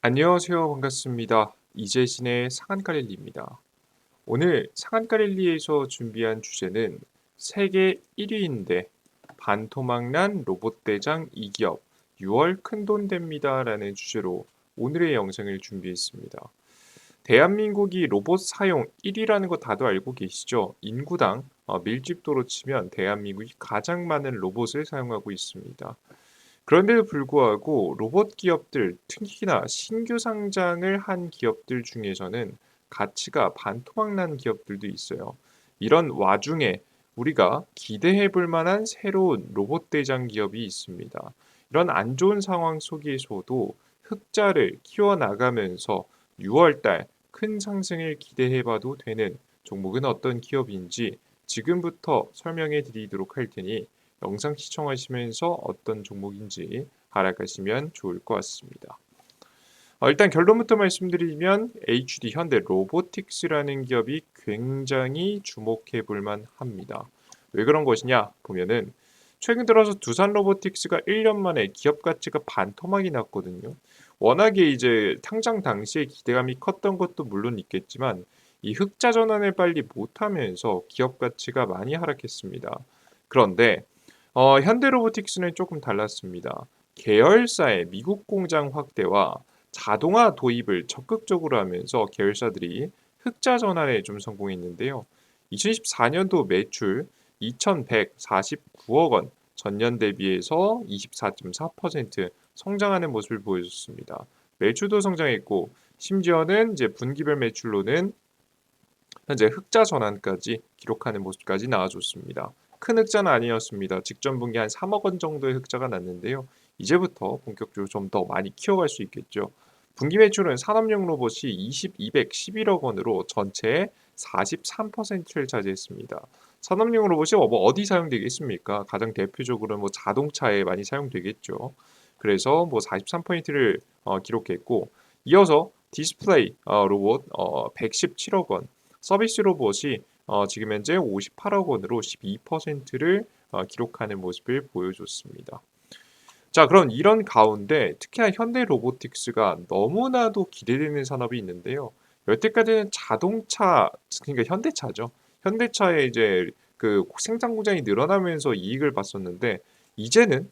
안녕하세요. 반갑습니다. 이재신의 상한가랠리입니다. 오늘 상한가랠리에서 준비한 주제는 세계 1위인데 반토막난 로봇대장 2기업 6월 큰돈 됩니다라는 주제로 오늘의 영상을 준비했습니다. 대한민국이 로봇 사용 1위라는 거 다들 알고 계시죠? 인구당 밀집도로 치면 대한민국이 가장 많은 로봇을 사용하고 있습니다. 그런데도 불구하고 로봇 기업들, 특히나 신규 상장을 한 기업들 중에서는 가치가 반토막난 기업들도 있어요. 이런 와중에 우리가 기대해 볼 만한 새로운 로봇 대장 기업이 있습니다. 이런 안 좋은 상황 속에서도 흑자를 키워나가면서 6월달 큰 상승을 기대해 봐도 되는 종목은 어떤 기업인지 지금부터 설명해 드리도록 할 테니 영상 시청하시면서 어떤 종목인지 알아가시면 좋을 것 같습니다. 일단 결론부터 말씀드리면 HD 현대 로보틱스라는 기업이 굉장히 주목해 볼 만합니다. 왜 그런 것이냐 보면은 최근 들어서 두산 로보틱스가 1년 만에 기업 가치가 반토막이 났거든요. 워낙에 이제 상장 당시에 기대감이 컸던 것도 물론 있겠지만 이 흑자 전환을 빨리 못하면서 기업 가치가 많이 하락했습니다. 그런데 현대로보틱스는 조금 달랐습니다. 계열사의 미국 공장 확대와 자동화 도입을 적극적으로 하면서 계열사들이 흑자 전환에 좀 성공했는데요. 2024년도 매출 2,149억 원, 전년 대비해서 24.4% 성장하는 모습을 보여줬습니다. 매출도 성장했고 심지어는 이제 분기별 매출로는 현재 흑자 전환까지 기록하는 모습까지 나와줬습니다. 큰 흑자는 아니었습니다. 직전 분기 한 3억 원 정도의 흑자가 났는데요. 이제부터 본격적으로 좀 더 많이 키워갈 수 있겠죠. 분기 매출은 산업용 로봇이 211억 원으로 전체의 43%를 차지했습니다. 산업용 로봇이 뭐 어디 사용되겠습니까? 가장 대표적으로 뭐 자동차에 많이 사용되겠죠. 그래서 뭐 43%를 기록했고 이어서 디스플레이 로봇 117억 원, 서비스 로봇이 지금 현재 58억 원으로 12%를 기록하는 모습을 보여줬습니다. 자, 그럼 이런 가운데 특히나 현대 로보틱스가 너무나도 기대되는 산업이 있는데요. 여태까지는 자동차, 그러니까 현대차죠. 현대차에 이제 그 생산 공장이 늘어나면서 이익을 봤었는데 이제는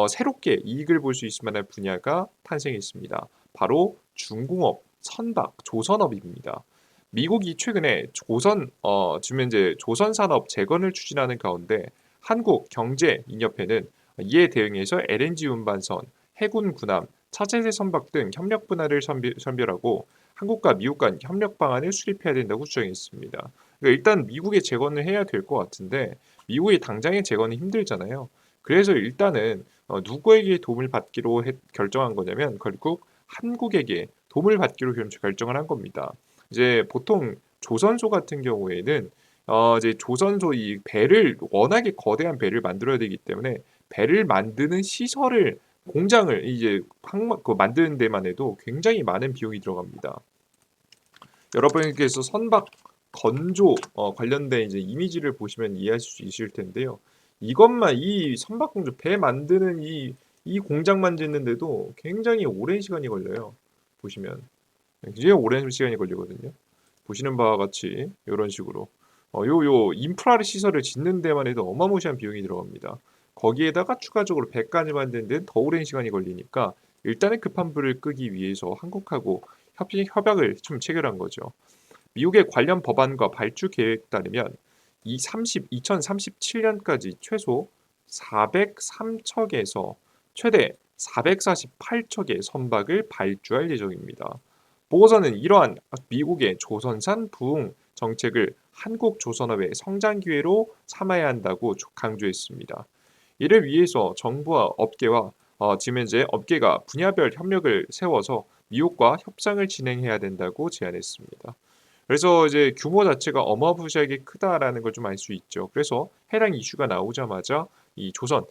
새롭게 이익을 볼 수 있을 만한 분야가 탄생했습니다. 바로 중공업, 선박, 조선업입니다. 미국이 최근에 지금 현재 조선 산업 재건을 추진하는 가운데 한국경제인협회는 이에 대응해서 LNG 운반선, 해군 군함, 차세대 선박 등 협력 분야를 선별하고 한국과 미국 간 협력 방안을 수립해야 된다고 주장했습니다. 그러니까 일단 미국의 재건을 해야 될 것 같은데 미국이 당장의 재건은 힘들잖아요. 그래서 일단은 누구에게 도움을 받기로 결정한 거냐면 결국 한국에게 도움을 받기로 결정을 한 겁니다. 이제 보통 조선소 같은 경우에는 이제 조선소 이 배를 워낙에 거대한 배를 만들어야 되기 때문에 배를 만드는 시설을 공장을 이제 만드는 데만 해도 굉장히 많은 비용이 들어갑니다. 여러분께서 선박 건조 관련된 이제 이미지를 보시면 이해하실 수 있을 텐데요. 이것만 이 선박 공조 배 만드는 이 공장만 짓는데도 굉장히 오랜 시간이 걸려요. 보시면 굉장히 오랜 시간이 걸리거든요. 보시는 바와 같이 이런 식으로 요 인프라 시설을 짓는 데만 해도 어마무시한 비용이 들어갑니다. 거기에다가 추가적으로 배까지 만드는 데는 더 오랜 시간이 걸리니까 일단은 급한 불을 끄기 위해서 한국하고 협약을 좀 체결한 거죠. 미국의 관련 법안과 발주 계획 따르면 2037년까지 최소 403척에서 최대 448척의 선박을 발주할 예정입니다. 보고서는 이러한 미국의 조선산 부흥 정책을 한국 조선업의 성장 기회로 삼아야 한다고 강조했습니다. 이를 위해서 정부와 업계와 지금 현재 업계가 분야별 협력을 세워서 미국과 협상을 진행해야 된다고 제안했습니다. 그래서 이제 규모 자체가 어마무시하게 크다라는 걸 좀 알 수 있죠. 그래서 해당 이슈가 나오자마자 이 조선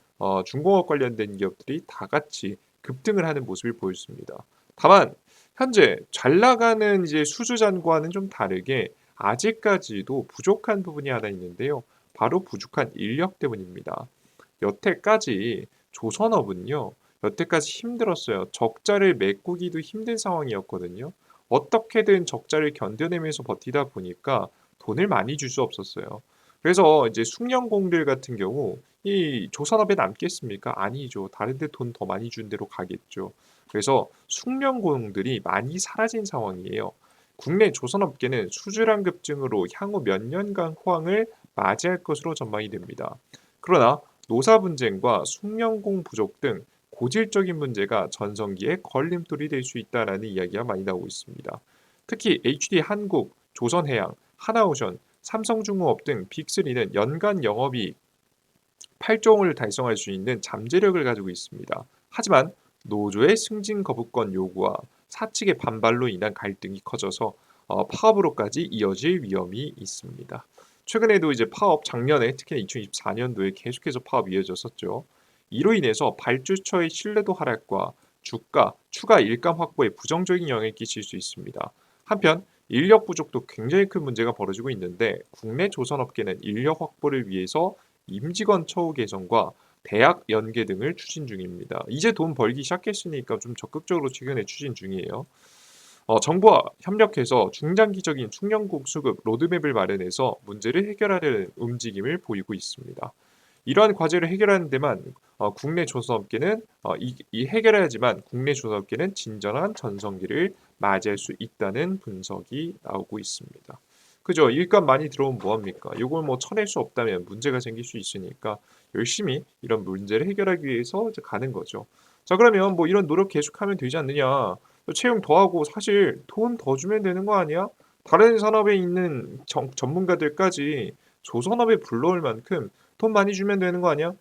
중공업 관련된 기업들이 다 같이 급등을 하는 모습을 보였습니다. 다만 현재 잘 나가는 이제 수주잔과는 좀 다르게 아직까지도 부족한 부분이 하나 있는데요. 바로 부족한 인력 때문입니다. 여태까지 조선업은요. 여태까지 힘들었어요. 적자를 메꾸기도 힘든 상황이었거든요. 어떻게든 적자를 견뎌내면서 버티다 보니까 돈을 많이 줄 수 없었어요. 그래서 이제 숙련공들 같은 경우 이 조선업에 남겠습니까? 아니죠. 다른 데 돈 더 많이 준 데로 가겠죠. 그래서 숙련공들이 많이 사라진 상황이에요. 국내 조선업계는 수주량 급증으로 향후 몇 년간 호황을 맞이할 것으로 전망이 됩니다. 그러나 노사 분쟁과 숙련공 부족 등 고질적인 문제가 전성기에 걸림돌이 될 수 있다라는 이야기가 많이 나오고 있습니다. 특히 HD 한국, 조선해양, 하나오션, 삼성중공업 등 빅3는 연간 영업이익 8조 원을 달성할 수 있는 잠재력을 가지고 있습니다. 하지만 노조의 승진 거부권 요구와 사측의 반발로 인한 갈등이 커져서 파업으로까지 이어질 위험이 있습니다. 최근에도 이제 파업 작년에 특히 2024년도에 계속해서 파업이 이어졌었죠. 이로 인해서 발주처의 신뢰도 하락과 주가, 추가 일감 확보에 부정적인 영향을 끼칠 수 있습니다. 한편 인력 부족도 굉장히 큰 문제가 벌어지고 있는데 국내 조선업계는 인력 확보를 위해서 임직원 처우 개선과 대학 연계 등을 추진 중입니다. 이제 돈 벌기 시작했으니까 좀 적극적으로 최근에 추진 중이에요. 정부와 협력해서 중장기적인 숙련국 수급 로드맵을 마련해서 문제를 해결하려는 움직임을 보이고 있습니다. 이러한 과제를 해결하는 데만 국내 조선업계는 이 해결해야지만 국내 조선업계는 진정한 전성기를 맞이할 수 있다는 분석이 나오고 있습니다. 그죠? 일감 많이 들어오면 뭐합니까? 이걸 뭐 쳐낼 수 없다면 문제가 생길 수 있으니까 열심히 이런 문제를 해결하기 위해서 이제 가는 거죠. 자, 그러면 뭐 이런 노력 계속하면 되지 않느냐? 채용 더 하고 사실 돈 더 주면 되는 거 아니야? 다른 산업에 있는 전문가들까지 조선업에 불러올 만큼 돈 많이 주면 되는 거 아니야?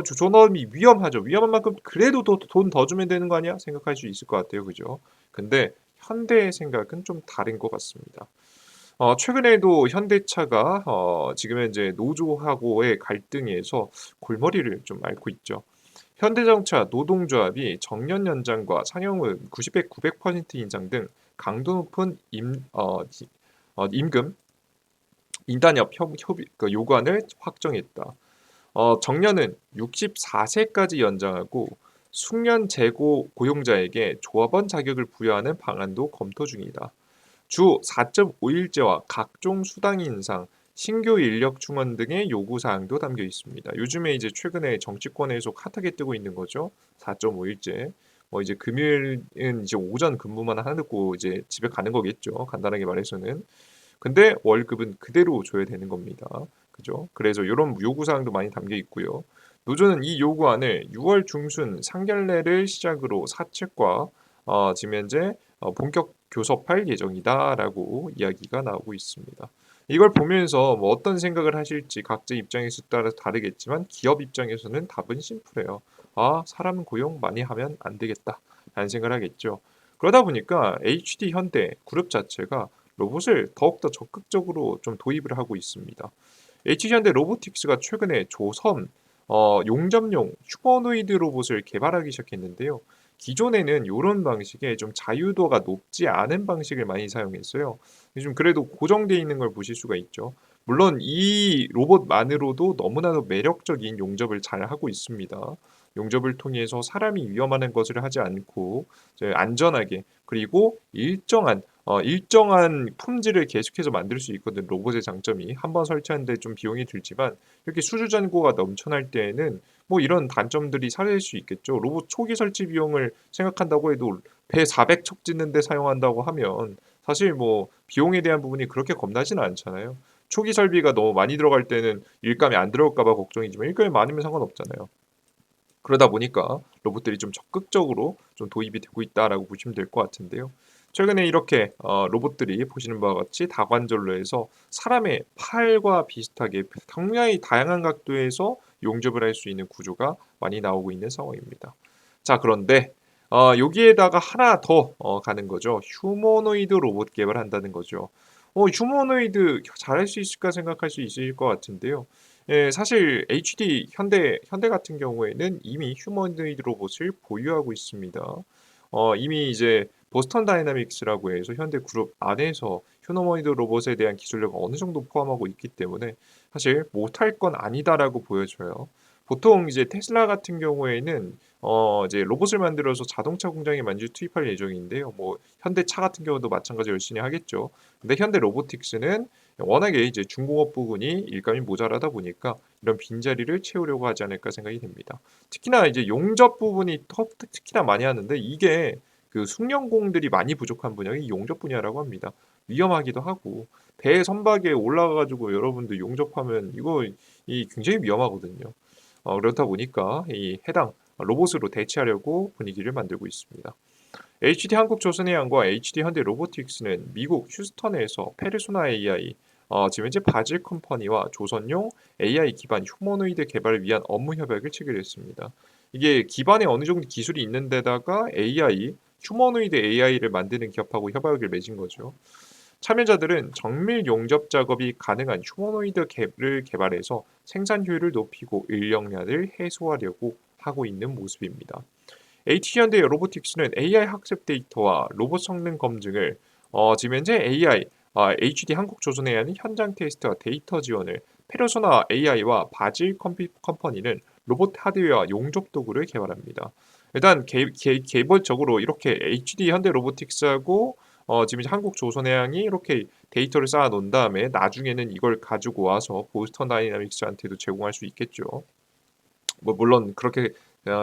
조선업이 위험하죠. 위험한 만큼 그래도 돈 더 주면 되는 거 아니야? 생각할 수 있을 것 같아요. 그죠? 근데 현대의 생각은 좀 다른 것 같습니다. 최근에도 현대차가 지금 현재 노조하고의 갈등에서 골머리를 좀 앓고 있죠. 현대자동차 노동조합이 정년 연장과 상여금 90, 900% 인상 등 강도 높은 임금 인단협 요구안을 확정했다. 정년은 64세까지 연장하고 숙련 재고 고용자에게 조합원 자격을 부여하는 방안도 검토 중이다. 주 4.5일제와 각종 수당 인상, 신규 인력 충원 등의 요구 사항도 담겨 있습니다. 요즘에 이제 최근에 정치권에서 핫하게 뜨고 있는 거죠. 4.5일제. 뭐 이제 금요일은 이제 오전 근무만 하고 이제 집에 가는 거겠죠. 간단하게 말해서는. 근데 월급은 그대로 줘야 되는 겁니다. 그죠? 그래서 이런 요구 사항도 많이 담겨 있고요. 노조는 이 요구안을 6월 중순 상견례를 시작으로 사측과 지금 현재 본격 교섭할 예정이다라고 이야기가 나오고 있습니다. 이걸 보면서 뭐 어떤 생각을 하실지 각자 입장에서 따라 다르겠지만 기업 입장에서는 답은 심플해요. 아, 사람 고용 많이 하면 안 되겠다 라는 생각을 하겠죠. 그러다 보니까 HD 현대 그룹 자체가 로봇을 더욱더 적극적으로 좀 도입을 하고 있습니다. HC현대 로보틱스가 최근에 조선 용접용 휴머노이드 로봇을 개발하기 시작했는데요. 기존에는 이런 방식의 좀 자유도가 높지 않은 방식을 많이 사용했어요. 요즘 그래도 고정되어 있는 걸 보실 수가 있죠. 물론 이 로봇만으로도 너무나도 매력적인 용접을 잘 하고 있습니다. 용접을 통해서 사람이 위험한 것을 하지 않고 이제 안전하게 그리고 일정한 품질을 계속해서 만들 수 있거든. 로봇의 장점이 한번 설치하는데 좀 비용이 들지만 이렇게 수주 잔고가 넘쳐날 때에는 뭐 이런 단점들이 사라질 수 있겠죠. 로봇 초기 설치 비용을 생각한다고 해도 배 400척 짓는 데 사용한다고 하면 사실 뭐 비용에 대한 부분이 그렇게 겁나지는 않잖아요. 초기 설비가 너무 많이 들어갈 때는 일감이 안 들어올까 봐 걱정이지만 일감이 많으면 상관없잖아요. 그러다 보니까 로봇들이 좀 적극적으로 좀 도입이 되고 있다라고 보시면 될 것 같은데요. 최근에 이렇게 로봇들이 보시는 바와 같이 다관절로 해서 사람의 팔과 비슷하게 상당히 다양한 각도에서 용접을 할 수 있는 구조가 많이 나오고 있는 상황입니다. 자, 그런데 여기에다가 하나 더 가는 거죠. 휴머노이드 로봇 개발한다는 거죠. 휴머노이드 잘할 수 있을까 생각할 수 있을 것 같은데요. 예, 사실 HD 현대 같은 경우에는 이미 휴머노이드 로봇을 보유하고 있습니다. 이미 이제 보스턴 다이나믹스라고 해서 현대 그룹 안에서 휴머노이드 로봇에 대한 기술력을 어느 정도 포함하고 있기 때문에 사실 못할 건 아니다라고 보여져요. 보통 이제 테슬라 같은 경우에는 이제 로봇을 만들어서 자동차 공장에 많이 투입할 예정인데요. 뭐 현대차 같은 경우도 마찬가지로 열심히 하겠죠. 근데 현대 로보틱스는 워낙에 이제 중공업 부분이 일감이 모자라다 보니까 이런 빈자리를 채우려고 하지 않을까 생각이 됩니다. 특히나 이제 용접 부분이 특히나 많이 하는데 이게 그 숙련공들이 많이 부족한 분야가 이 용접 분야라고 합니다. 위험하기도 하고 배 선박에 올라가 가지고 여러분들 용접하면 이거 이 굉장히 위험하거든요. 그렇다 보니까 이 해당 로봇으로 대체하려고 분위기를 만들고 있습니다. HD 한국조선해양과 HD 현대로보틱스는 미국 휴스턴에서 페르소나 AI, 지금 현재 바질 컴퍼니와 조선용 AI 기반 휴머노이드 개발을 위한 업무 협약을 체결했습니다. 이게 기반에 어느 정도 기술이 있는 데다가 AI, 휴머노이드 AI를 만드는 기업하고 협약을 맺은 거죠. 참여자들은 정밀 용접 작업이 가능한 휴머노이드 갭을 개발해서 생산 효율을 높이고 인력난을 해소하려고 하고 있는 모습입니다. H현대 로보틱스는 AI 학습 데이터와 로봇 성능 검증을 지금 현재 AI, HD 한국조선AI는 현장 테스트와 데이터 지원을 페르소나 AI와 바질 컴퍼니는 로봇 하드웨어와 용접 도구를 개발합니다. 일단 개별적으로 이렇게 HD 현대 로보틱스하고 지금 이제 한국조선해양이 이렇게 데이터를 쌓아 놓은 다음에 나중에는 이걸 가지고 와서 보스턴 다이나믹스한테도 제공할 수 있겠죠. 뭐 물론 그렇게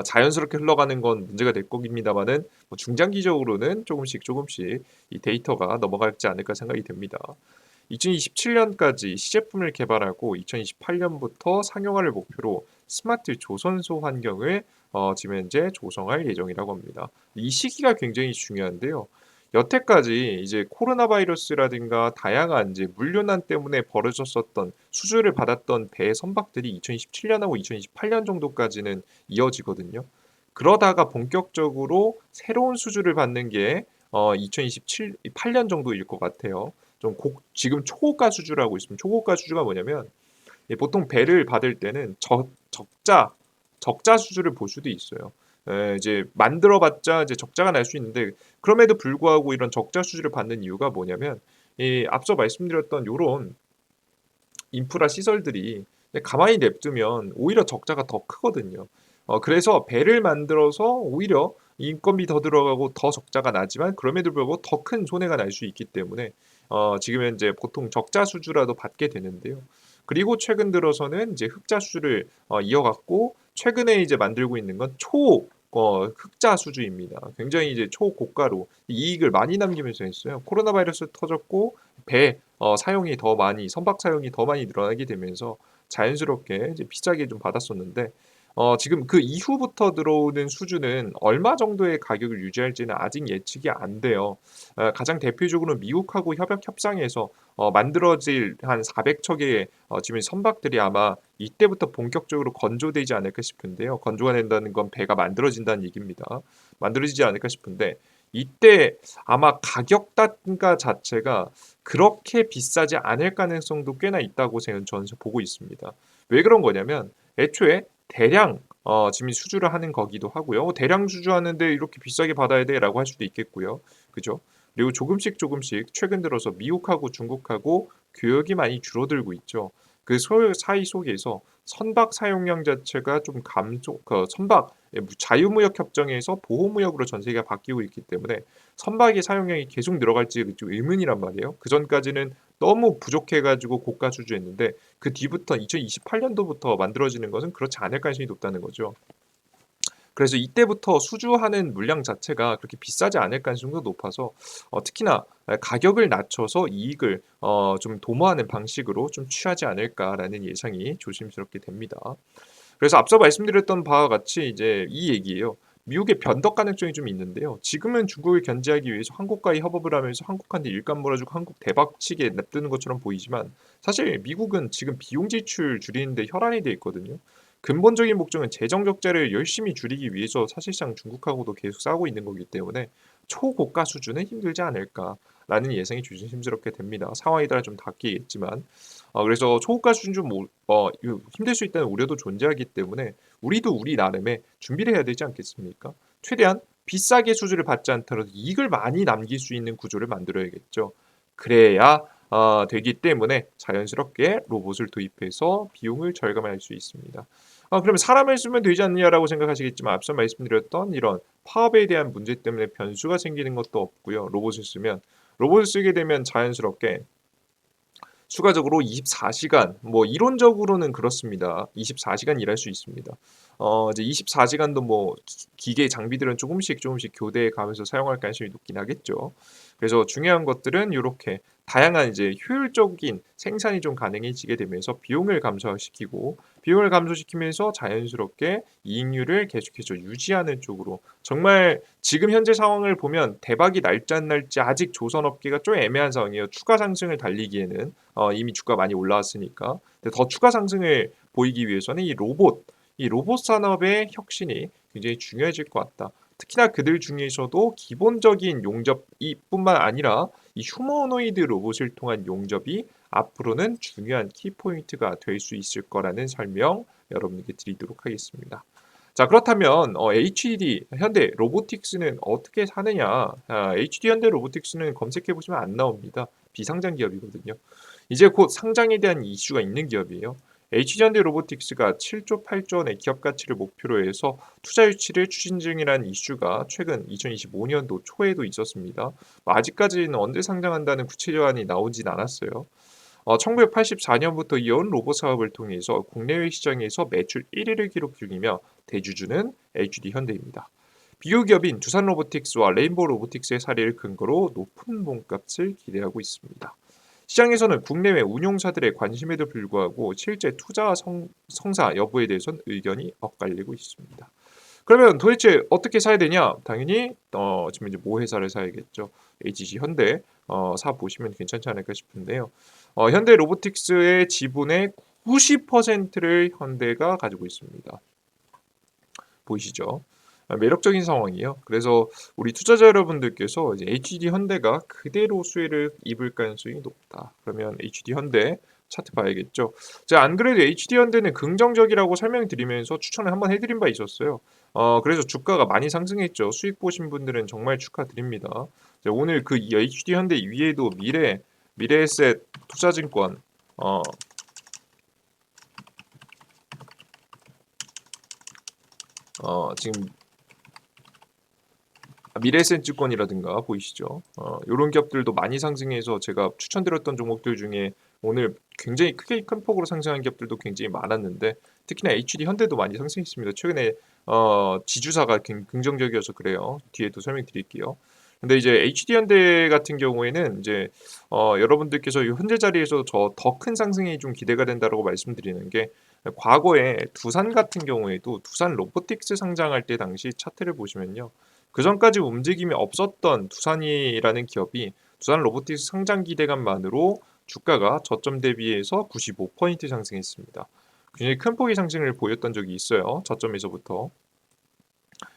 자연스럽게 흘러가는 건 문제가 될 겁니다만은 뭐 중장기적으로는 조금씩 이 데이터가 넘어가지 않을까 생각이 됩니다. 2027년까지 시제품을 개발하고 2028년부터 상용화를 목표로 스마트 조선소 환경을 지금 현재 조성할 예정이라고 합니다. 이 시기가 굉장히 중요한데요. 여태까지 이제 코로나 바이러스라든가 다양한 이제 물류난 때문에 벌어졌었던 수주를 받았던 배 선박들이 2017년하고 2028년 정도까지는 이어지거든요. 그러다가 본격적으로 새로운 수주를 받는 게 2027, 8년 정도일 것 같아요. 지금 초고가 수주라고 있습니다. 초고가 수주가 뭐냐면 보통 배를 받을 때는 적자 수주를 볼 수도 있어요. 이제 만들어봤자 이제 적자가 날 수 있는데 그럼에도 불구하고 이런 적자 수주를 받는 이유가 뭐냐면 이 앞서 말씀드렸던 요런 인프라 시설들이 가만히 냅두면 오히려 적자가 더 크거든요. 그래서 배를 만들어서 오히려 인건비 더 들어가고 더 적자가 나지만 그럼에도 불구하고 더 큰 손해가 날 수 있기 때문에 지금 현재 보통 적자 수주라도 받게 되는데요. 그리고 최근 들어서는 이제 흑자 수주를 이어갔고 최근에 이제 만들고 있는 건 흑자 수주입니다. 굉장히 이제 초고가로 이익을 많이 남기면서 했어요. 코로나 바이러스 터졌고 배 사용이 더 많이 선박 사용이 더 많이 늘어나게 되면서 자연스럽게 이제 비싸게 좀 받았었는데 지금 그 이후부터 들어오는 수주는 얼마 정도의 가격을 유지할지는 아직 예측이 안 돼요. 가장 대표적으로 미국하고 협약 협상에서 만들어질 한 400척의 지금 선박들이 아마 이때부터 본격적으로 건조되지 않을까 싶은데요. 건조가 된다는 건 배가 만들어진다는 얘기입니다. 만들어지지 않을까 싶은데 이때 아마 가격 단가 자체가 그렇게 비싸지 않을 가능성도 꽤나 있다고 저는 보고 있습니다. 왜 그런 거냐면 애초에 대량 지금 수주를 하는 거기도 하고요. 대량 수주하는데 이렇게 비싸게 받아야 돼라고 할 수도 있겠고요. 그죠? 그리고 조금씩 최근 들어서 미국하고 중국하고 교역이 많이 줄어들고 있죠. 그 사이 속에서 선박 사용량 자체가 좀 선박 자유무역 협정에서 보호무역으로 전 세계가 바뀌고 있기 때문에 선박의 사용량이 계속 늘어갈지 좀 의문이란 말이에요. 그 전까지는 너무 부족해가지고 고가 수주했는데 그 뒤부터 2028년도부터 만들어지는 것은 그렇지 않을 가능성이 높다는 거죠. 그래서 이때부터 수주하는 물량 자체가 그렇게 비싸지 않을 가능성도 높아서 특히나 가격을 낮춰서 이익을 좀 도모하는 방식으로 좀 취하지 않을까라는 예상이 조심스럽게 됩니다. 그래서 앞서 말씀드렸던 바와 같이 이제 이 얘기예요. 미국의 변덕 가능성이 좀 있는데요. 지금은 중국을 견제하기 위해서 한국과의 협업을 하면서 한국한테 일감 몰아주고 한국 대박치게 냅두는 것처럼 보이지만 사실 미국은 지금 비용 지출 줄이는데 혈안이 돼 있거든요. 근본적인 목적은 재정 적자를 열심히 줄이기 위해서 사실상 중국하고도 계속 싸우고 있는 거기 때문에 초고가 수준은 힘들지 않을까라는 예상이 조심스럽게 됩니다. 상황에 따라 좀 바뀌겠지만 그래서 초고가 수준 좀 힘들 수 있다는 우려도 존재하기 때문에 우리도 우리 나름의 준비를 해야 되지 않겠습니까? 최대한 비싸게 수주를 받지 않더라도 이익을 많이 남길 수 있는 구조를 만들어야겠죠. 그래야 되기 때문에 자연스럽게 로봇을 도입해서 비용을 절감할 수 있습니다. 그러면 사람을 쓰면 되지 않느냐라고 생각하시겠지만 앞서 말씀드렸던 이런 파업에 대한 문제 때문에 변수가 생기는 것도 없고요. 로봇을 쓰게 되면 자연스럽게 추가적으로 24시간 뭐 이론적으로는 그렇습니다. 24시간 일할 수 있습니다. 이제 24시간도 뭐 기계 장비들은 조금씩 교대해 가면서 사용할 가능성이 높긴 하겠죠. 그래서 중요한 것들은 요렇게 다양한 이제 효율적인 생산이 좀 가능해지게 되면서 비용을 감소시키면서 자연스럽게 이익률을 계속해서 유지하는 쪽으로 정말 지금 현재 상황을 보면 대박이 날지 안 날지 아직 조선업계가 좀 애매한 상황이에요. 추가 상승을 달리기에는 이미 주가 많이 올라왔으니까. 근데 더 추가 상승을 보이기 위해서는 이 로봇 산업의 혁신이 굉장히 중요해질 것 같다. 특히나 그들 중에서도 기본적인 용접이뿐만 아니라 이 휴머노이드 로봇을 통한 용접이 앞으로는 중요한 키포인트가 될 수 있을 거라는 설명 여러분에게 드리도록 하겠습니다. 자, 그렇다면 HD 현대 로보틱스는 어떻게 사느냐? HD 현대 로보틱스는 검색해 보시면 안 나옵니다. 비상장 기업이거든요. 이제 곧 상장에 대한 이슈가 있는 기업이에요. HG현대 로보틱스가 7조 8조 원의 기업 가치를 목표로 해서 투자 유치를 추진 중이라는 이슈가 최근 2025년도 초에도 있었습니다. 아직까지는 언제 상장한다는 구체조안이 나오진 않았어요. 1984년부터 이어온 로봇 사업을 통해서 국내외 시장에서 매출 1위를 기록 중이며 대주주는 HD 현대입니다. 비교 기업인 두산 로보틱스와 레인보우 로보틱스의 사례를 근거로 높은 몸값을 기대하고 있습니다. 시장에서는 국내외 운용사들의 관심에도 불구하고 실제 투자 성사 여부에 대해서는 의견이 엇갈리고 있습니다. 그러면 도대체 어떻게 사야 되냐? 당연히 지금 이제 모 회사를 사야겠죠. HG 현대 사 보시면 괜찮지 않을까 싶은데요. 현대 로보틱스의 지분의 90%를 현대가 가지고 있습니다. 보이시죠? 매력적인 상황이에요. 그래서 우리 투자자 여러분들께서 이제 HD 현대가 그대로 수혜를 입을 가능성이 높다. 그러면 HD 현대 차트 봐야겠죠. 제가 안 그래도 HD 현대는 긍정적이라고 설명드리면서 추천을 한번 해드린 바 있었어요. 그래서 주가가 많이 상승했죠. 수익 보신 분들은 정말 축하드립니다. 오늘 그 HD 현대 위에도 미래에셋 투자증권 지금 미래에셋증권이라든가 보이시죠? 요런 기업들도 많이 상승해서 제가 추천드렸던 종목들 중에 오늘 굉장히 큰 폭으로 상승한 기업들도 굉장히 많았는데 특히나 HD 현대도 많이 상승했습니다. 최근에 지주사가 긍정적이어서 그래요. 뒤에도 설명드릴게요. 근데 이제 HD 현대 같은 경우에는 이제 여러분들께서 이 현재 자리에서 더 큰 상승이 좀 기대가 된다라고 말씀드리는 게 과거에 두산 같은 경우에도 두산 로보틱스 상장할 때 당시 차트를 보시면요. 그 전까지 움직임이 없었던 두산이라는 기업이 두산 로보틱스 상장 기대감만으로 주가가 저점 대비해서 95% 상승했습니다. 굉장히 큰 폭의 상승을 보였던 적이 있어요. 저점에서부터.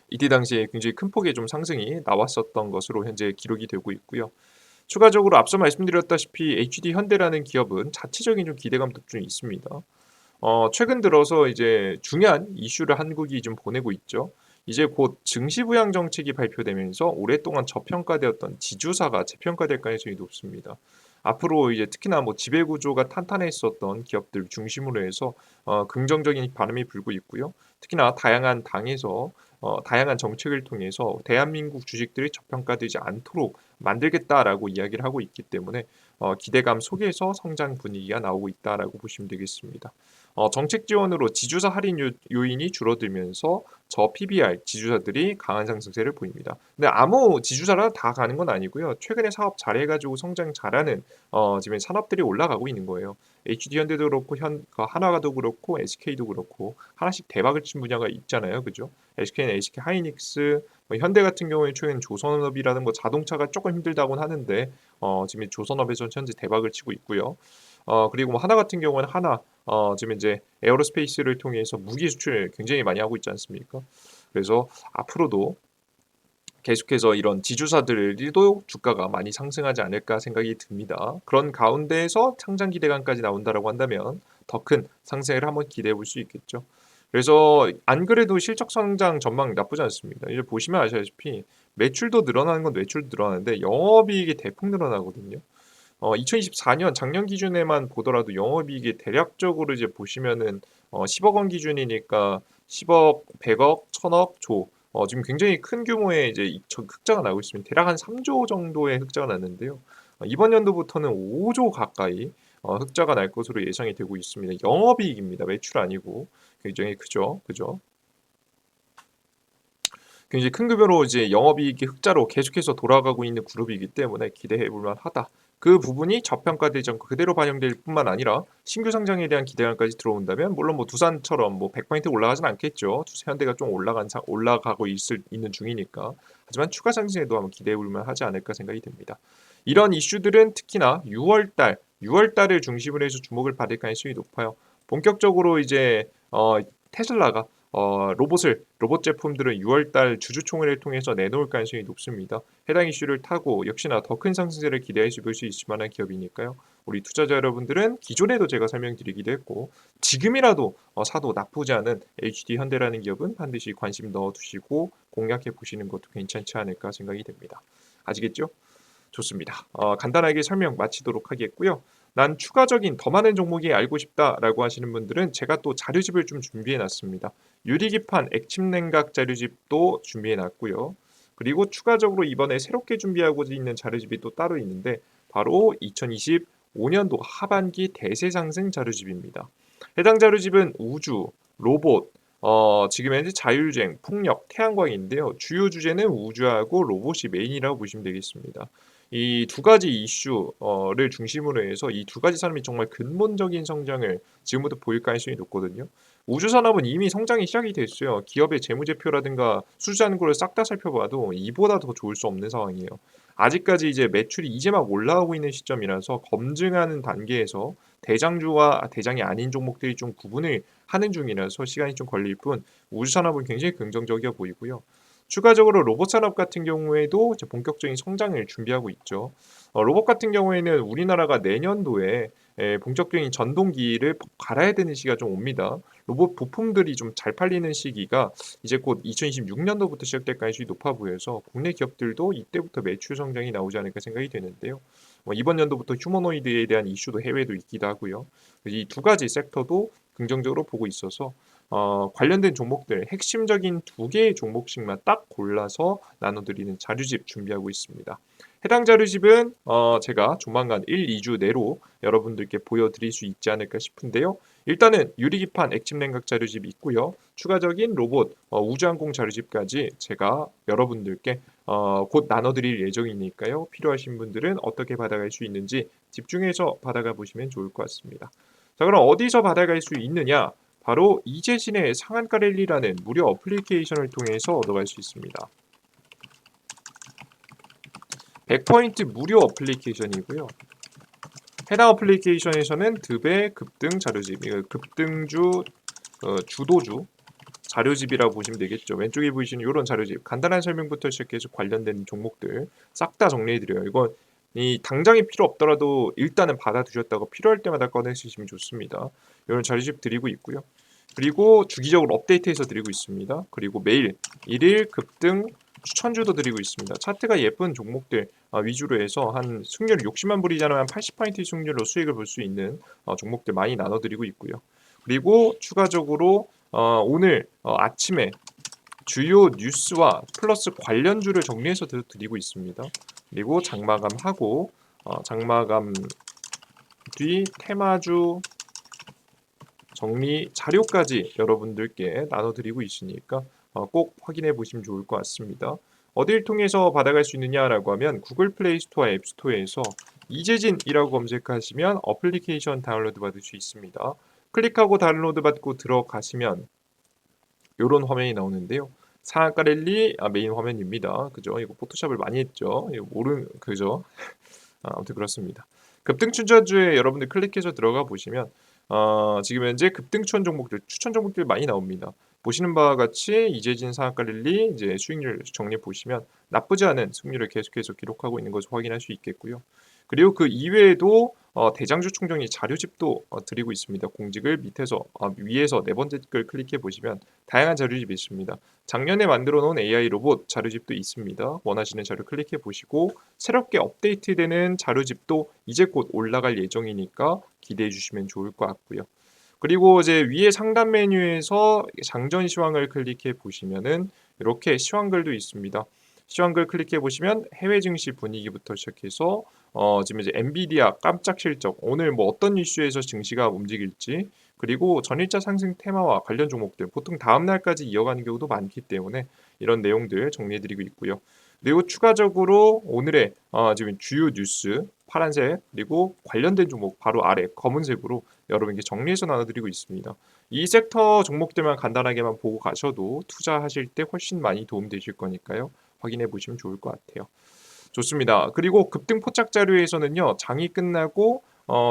이때 당시에 굉장히 큰 폭의 좀 상승이 나왔었던 것으로 현재 기록이 되고 있고요. 추가적으로 앞서 말씀드렸다시피 HD 현대라는 기업은 자체적인 좀 기대감도 좀 있습니다. 최근 들어서 이제 중요한 이슈를 한국이 좀 보내고 있죠. 이제 곧 증시 부양 정책이 발표되면서 오랫동안 저평가되었던 지주사가 재평가될 가능성이 높습니다. 앞으로 이제 특히나 뭐 지배 구조가 탄탄했었던 기업들 중심으로 해서 긍정적인 반응이 불고 있고요. 특히나 다양한 당에서 다양한 정책을 통해서 대한민국 주식들이 저평가되지 않도록 만들겠다라고 이야기를 하고 있기 때문에 기대감 속에서 성장 분위기가 나오고 있다라고 보시면 되겠습니다. 정책 지원으로 지주사 할인 요인이 줄어들면서 저 PBR 지주사들이 강한 상승세를 보입니다. 근데 아무 지주사라 다 가는 건 아니고요. 최근에 사업 잘해가지고 성장 잘하는 지금 산업들이 올라가고 있는 거예요. HD 현대도 그렇고 하나가도 그렇고 SK도 그렇고 하나씩 대박을 친 분야가 있잖아요, 그죠? SK는 SK 하이닉스, 현대 같은 경우에 최근 조선업이라는 거 자동차가 조금 힘들다고는 하는데 지금 조선업에서 현재 대박을 치고 있고요. 그리고 뭐 하나 같은 경우는 지금 이제 에어로스페이스를 통해서 무기 수출 굉장히 많이 하고 있지 않습니까? 그래서 앞으로도 계속해서 이런 지주사들도 주가가 많이 상승하지 않을까 생각이 듭니다. 그런 가운데에서 상장 기대감까지 나온다라고 한다면 더 큰 상승을 한번 기대해 볼 수 있겠죠. 그래서 안 그래도 실적 성장 전망 나쁘지 않습니다. 이제 보시면 아시다시피 매출도 늘어나는 건 매출도 늘어나는데 영업이익이 대폭 늘어나거든요. 2024년 작년 기준에만 보더라도 영업이익이 대략적으로 이제 보시면은 10억 원 기준이니까 10억, 100억, 1000억, 조. 지금 굉장히 큰 규모의 이제 흑자가 나고 있습니다. 대략 한 3조 정도의 흑자가 났는데요. 이번 연도부터는 5조 가까이 흑자가 날 것으로 예상이 되고 있습니다. 영업이익입니다. 매출 아니고 굉장히 크죠. 그죠? 굉장히 큰 급여로 이제 영업이익이 흑자로 계속해서 돌아가고 있는 그룹이기 때문에 기대해 볼 만하다. 그 부분이 저평가되지 않고 그대로 반영될 뿐만 아니라 신규 상장에 대한 기대감까지 들어온다면 물론 뭐 두산처럼 뭐 100% 올라가진 않겠죠. 현대가 좀 올라가고 있는 중이니까. 하지만 추가 상승에도 한번 기대해 볼 만하지 않을까 생각이 듭니다. 이런 이슈들은 특히나 6월달을 중심으로 해서 주목을 받을 가능성이 높아요. 본격적으로 이제 테슬라가 로봇 제품들은 6월달 주주총회를 통해서 내놓을 가능성이 높습니다. 해당 이슈를 타고 역시나 더 큰 상승세를 기대해 볼 수 있을 만한 기업이니까요. 우리 투자자 여러분들은 기존에도 제가 설명드리기도 했고 지금이라도 사도 나쁘지 않은 HD 현대라는 기업은 반드시 관심 넣어두시고 공략해 보시는 것도 괜찮지 않을까 생각이 됩니다. 아시겠죠? 좋습니다. 간단하게 설명 마치도록 하겠고요. 난 추가적인 더 많은 종목이 알고 싶다라고 하시는 분들은 제가 또 자료집을 좀 준비해 놨습니다. 유리기판 액침 냉각 자료집도 준비해 놨고요. 그리고 추가적으로 이번에 새롭게 준비하고 있는 자료집이 또 따로 있는데 바로 2025년도 하반기 대세 상승 자료집입니다. 해당 자료집은 우주, 로봇, 지금 현재 자율주행, 풍력, 태양광인데요. 주요 주제는 우주하고 로봇이 메인이라고 보시면 되겠습니다. 이 두 가지 이슈를 중심으로 해서 이 두 가지 산업이 정말 근본적인 성장을 지금부터 보일 가능성이 높거든요. 우주 산업은 이미 성장이 시작이 됐어요. 기업의 재무제표라든가 수주하는 싹 다 살펴봐도 이보다 더 좋을 수 없는 상황이에요. 아직까지 이제 매출이 이제 막 올라오고 있는 시점이라서 검증하는 단계에서 대장주와 대장이 아닌 종목들이 좀 구분을 하는 중이라서 시간이 좀 걸릴 뿐 우주 산업은 굉장히 긍정적이어 보이고요. 추가적으로 로봇 산업 같은 경우에도 이제 본격적인 성장을 준비하고 있죠. 로봇 같은 경우에는 우리나라가 내년도에 본격적인 전동기를 갈아야 되는 시기가 좀 옵니다. 로봇 부품들이 좀 잘 팔리는 시기가 이제 곧 2026년도부터 시작될 가능성이 높아 보여서 국내 기업들도 이때부터 매출 성장이 나오지 않을까 생각이 되는데요. 이번 연도부터 휴머노이드에 대한 이슈도 해외도 있기도 하고요. 이 두 가지 섹터도 긍정적으로 보고 있어서 관련된 종목들 핵심적인 두 개의 종목씩만 딱 골라서 나눠드리는 자료집 준비하고 있습니다. 해당 자료집은 제가 조만간 1, 2주 내로 여러분들께 보여드릴 수 있지 않을까 싶은데요. 일단은 유리기판 액침냉각 자료집이 있고요. 추가적인 로봇, 우주항공 자료집까지 제가 여러분들께 곧 나눠드릴 예정이니까요. 필요하신 분들은 어떻게 받아갈 수 있는지 집중해서 받아가 보시면 좋을 것 같습니다. 자, 그럼 어디서 받아갈 수 있느냐? 바로 이재신의 상한가 랠리라는 무료 어플리케이션을 통해서 얻어갈 수 있습니다. 100포인트 무료 어플리케이션이고요. 해당 어플리케이션에서는 득배 급등 자료집, 급등주, 주도주 자료집이라고 보시면 되겠죠. 왼쪽에 보이시는 이런 자료집, 간단한 설명부터 시작해서 관련된 종목들 싹 다 정리해드려요. 이건 이 당장이 필요 없더라도 일단은 받아두셨다가 필요할 때마다 꺼내시면 좋습니다. 이런 자료집 드리고 있고요. 그리고 주기적으로 업데이트해서 드리고 있습니다. 그리고 매일 1일 급등 추천주도 드리고 있습니다. 차트가 예쁜 종목들 위주로 해서 한 승률 60만 불이잖아요. 한 80% 승률로 수익을 볼 수 있는 종목들 많이 나눠드리고 있고요. 그리고 추가적으로 오늘 아침에 주요 뉴스와 플러스 관련주를 정리해서 드리고 있습니다. 그리고 장마감하고 장마감 뒤 테마주 정리 자료까지 여러분들께 나눠드리고 있으니까 꼭 확인해 보시면 좋을 것 같습니다. 어딜 통해서 받아갈 수 있느냐라고 하면 구글 플레이 스토어 앱 스토어에서 이재진이라고 검색하시면 어플리케이션 다운로드 받을 수 있습니다. 클릭하고 다운로드 받고 들어가시면 이런 화면이 나오는데요. 상한가 랠리 메인 화면입니다. 그죠? 이거 포토샵을 많이 했죠. 이거 그죠? 아무튼 그렇습니다. 급등 추천주에 여러분들 클릭해서 들어가 보시면 지금 현재 급등추천 종목들, 추천 종목들 많이 나옵니다. 보시는 바와 같이 이재진 상한가 랠리 이제 수익률 정리 보시면 나쁘지 않은 승률을 계속해서 기록하고 있는 것을 확인할 수 있겠고요. 그리고 그 이외에도 대장주 총정리 자료집도 드리고 있습니다. 공직을 밑에서 위에서 네 번째 글 클릭해 보시면 다양한 자료집이 있습니다. 작년에 만들어 놓은 AI 로봇 자료집도 있습니다. 원하시는 자료 클릭해 보시고 새롭게 업데이트되는 자료집도 이제 곧 올라갈 예정이니까 기대해 주시면 좋을 것 같고요. 그리고 이제 위에 상단 메뉴에서 장전 시황을 클릭해 보시면은 이렇게 시황글도 있습니다. 시황글 클릭해 보시면 해외 증시 분위기부터 시작해서 지금 이제 엔비디아 깜짝 실적, 오늘 뭐 어떤 이슈에서 증시가 움직일지, 그리고 전일자 상승 테마와 관련 종목들 보통 다음 날까지 이어가는 경우도 많기 때문에 이런 내용들 정리해 드리고 있고요. 그리고 추가적으로 오늘의 지금 주요 뉴스 파란색, 그리고 관련된 종목 바로 아래 검은색으로 여러분께 정리해서 나눠드리고 있습니다. 이 섹터 종목들만 간단하게만 보고 가셔도 투자하실 때 훨씬 많이 도움되실 거니까요. 확인해 보시면 좋을 것 같아요. 좋습니다. 그리고 급등 포착 자료에서는요, 장이 끝나고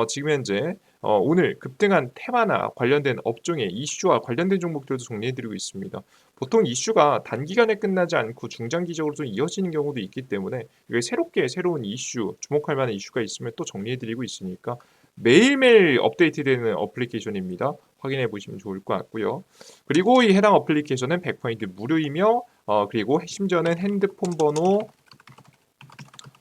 지금 현재 오늘 급등한 테마나 관련된 업종의 이슈와 관련된 종목들도 정리해드리고 있습니다. 보통 이슈가 단기간에 끝나지 않고 중장기적으로 좀 이어지는 경우도 있기 때문에 이게 새롭게 새로운 이슈, 주목할 만한 이슈가 있으면 또 정리해드리고 있으니까 매일매일 업데이트되는 어플리케이션입니다. 확인해 보시면 좋을 것 같고요. 그리고 이 해당 어플리케이션은 100% 무료이며 그리고 심지어는 핸드폰 번호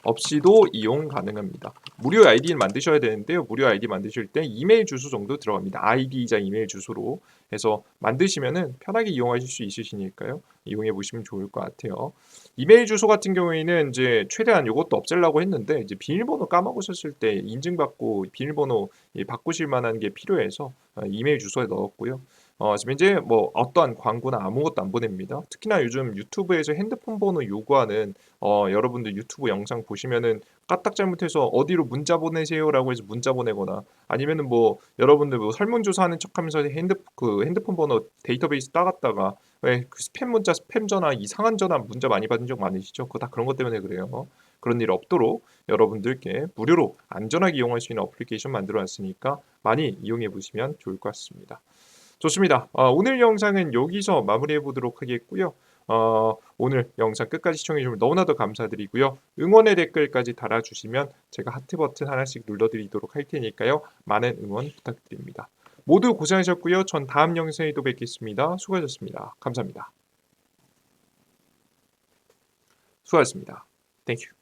없이도 이용 가능합니다. 무료 아이디를 만드셔야 되는데요. 무료 아이디 만드실 때 이메일 주소 정도 들어갑니다. 아이디이자 이메일 주소로 해서 만드시면은 편하게 이용하실 수 있으시니까요. 이용해 보시면 좋을 것 같아요. 이메일 주소 같은 경우에는 이제 최대한 이것도 없애려고 했는데 이제 비밀번호 까먹으셨을 때 인증받고 비밀번호 바꾸실 만한 게 필요해서 이메일 주소에 넣었고요. 지금 이제 뭐 어떠한 광고나 아무것도 안 보냅니다. 특히나 요즘 유튜브에서 핸드폰 번호 요구하는 여러분들 유튜브 영상 보시면은 까딱 잘못해서 어디로 문자 보내세요라고 해서 문자 보내거나 아니면은 뭐 여러분들 뭐 설문조사하는 척하면서 핸드폰 번호 데이터베이스 따갔다가 왜 그 스팸 문자, 스팸 전화, 이상한 전화 문자 많이 받은 적 많으시죠? 그거 다 그런 것 때문에 그래요. 그런 일 없도록 여러분들께 무료로 안전하게 이용할 수 있는 어플리케이션 만들어 놨으니까 많이 이용해 보시면 좋을 것 같습니다. 좋습니다. 오늘 영상은 여기서 마무리해 보도록 하겠고요. 오늘 영상 끝까지 시청해 주시면 너무나도 감사드리고요. 응원의 댓글까지 달아주시면 제가 하트 버튼 하나씩 눌러드리도록 할 테니까요. 많은 응원 부탁드립니다. 모두 고생하셨고요. 전 다음 영상에 또 뵙겠습니다. 수고하셨습니다. 감사합니다. 수고하셨습니다. 땡큐.